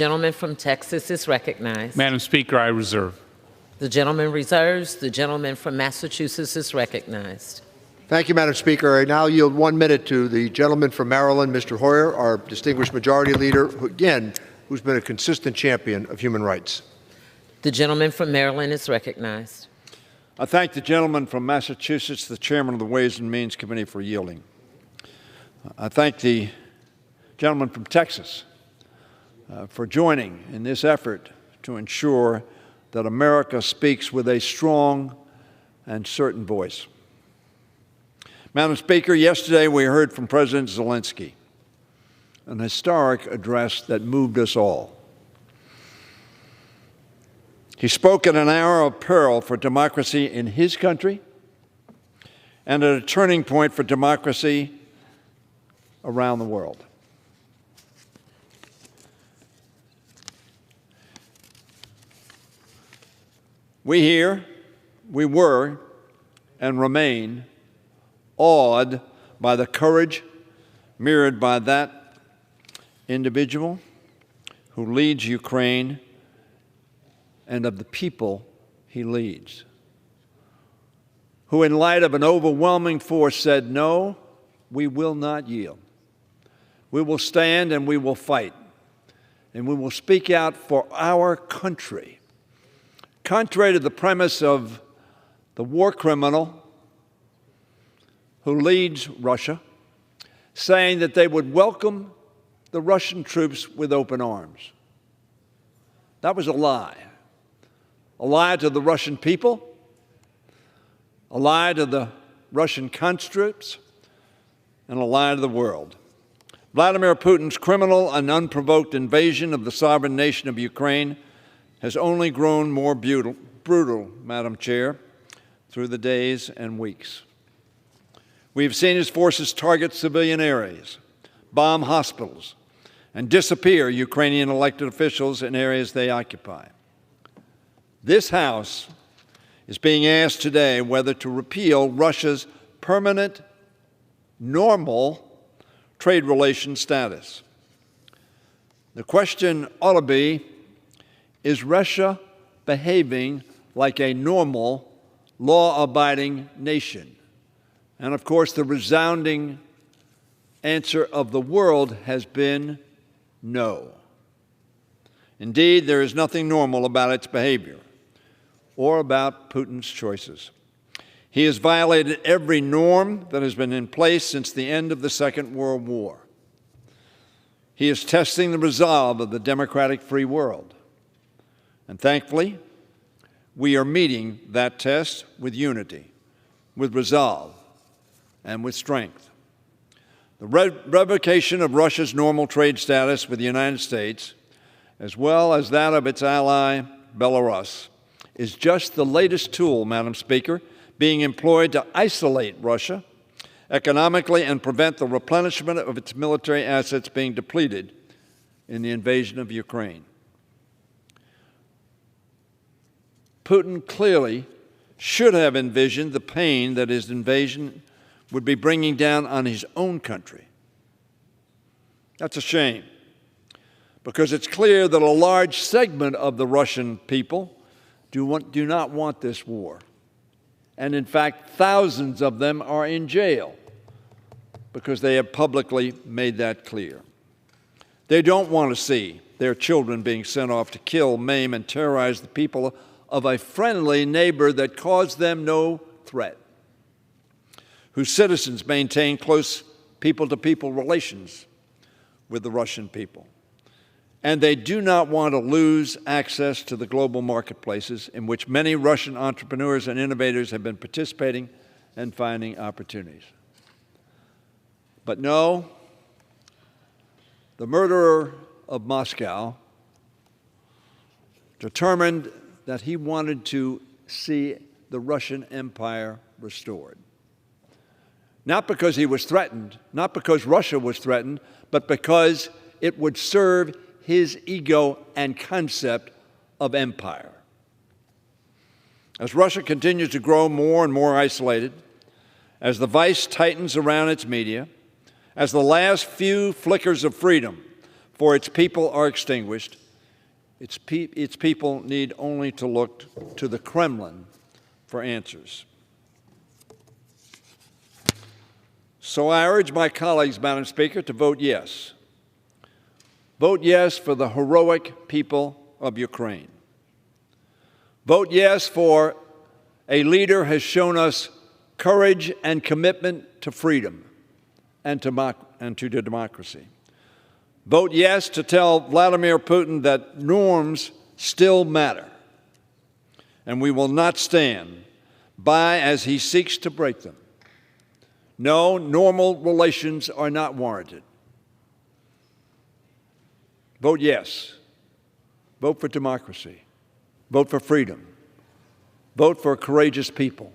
Gentleman from Texas is recognized. Madam Speaker, I reserve. The gentleman reserves. The gentleman from Massachusetts is recognized. Thank you, Madam Speaker. I now yield 1 minute to the gentleman from Maryland, Mr. Hoyer, our distinguished majority leader, who's been a consistent champion of human rights. The gentleman from Maryland is recognized. I thank the gentleman from Massachusetts, the chairman of the Ways and Means Committee, for yielding. I thank the gentleman from Texas for joining in this effort to ensure that America speaks with a strong and certain voice. Madam Speaker, yesterday we heard from President Zelensky, an historic address that moved us all. He spoke at an hour of peril for democracy in his country and at a turning point for democracy around the world. We were, and remain awed by the courage mirrored by that individual who leads Ukraine and of the people he leads, who in light of an overwhelming force said, "No, we will not yield. We will stand and we will fight, and we will speak out for our country." Contrary to the premise of the war criminal who leads Russia, saying that they would welcome the Russian troops with open arms. That was a lie to the Russian people, a lie to the Russian conscripts, and a lie to the world. Vladimir Putin's criminal and unprovoked invasion of the sovereign nation of Ukraine has only grown more brutal, Madam Chair, through the days and weeks. We've seen his forces target civilian areas, bomb hospitals, and disappear Ukrainian elected officials in areas they occupy. This House is being asked today whether to repeal Russia's permanent, normal trade relation status. The question ought to be, is Russia behaving like a normal, law-abiding nation? And of course, the resounding answer of the world has been no. Indeed, there is nothing normal about its behavior or about Putin's choices. He has violated every norm that has been in place since the end of the Second World War. He is testing the resolve of the democratic free world. And thankfully, we are meeting that test with unity, with resolve, and with strength. The revocation of Russia's normal trade status with the United States, as well as that of its ally, Belarus, is just the latest tool, Madam Speaker, being employed to isolate Russia economically and prevent the replenishment of its military assets being depleted in the invasion of Ukraine. Putin clearly should have envisioned the pain that his invasion would be bringing down on his own country. That's a shame, because it's clear that a large segment of the Russian people do not want this war. And in fact, thousands of them are in jail because they have publicly made that clear. They don't want to see their children being sent off to kill, maim, and terrorize the people of a friendly neighbor that caused them no threat, whose citizens maintain close people-to-people relations with the Russian people. And they do not want to lose access to the global marketplaces in which many Russian entrepreneurs and innovators have been participating and finding opportunities. But no, the murderer of Moscow determined that he wanted to see the Russian Empire restored. Not because he was threatened, not because Russia was threatened, but because it would serve his ego and concept of empire. As Russia continues to grow more and more isolated, as the vice tightens around its media, as the last few flickers of freedom for its people are extinguished, Its people need only to look to the Kremlin for answers. So I urge my colleagues, Madam Speaker, to vote yes. Vote yes for the heroic people of Ukraine. Vote yes for a leader who has shown us courage and commitment to freedom and to democracy. Vote yes to tell Vladimir Putin that norms still matter, and we will not stand by as he seeks to break them. No, normal relations are not warranted. Vote yes. Vote for democracy. Vote for freedom. Vote for courageous people.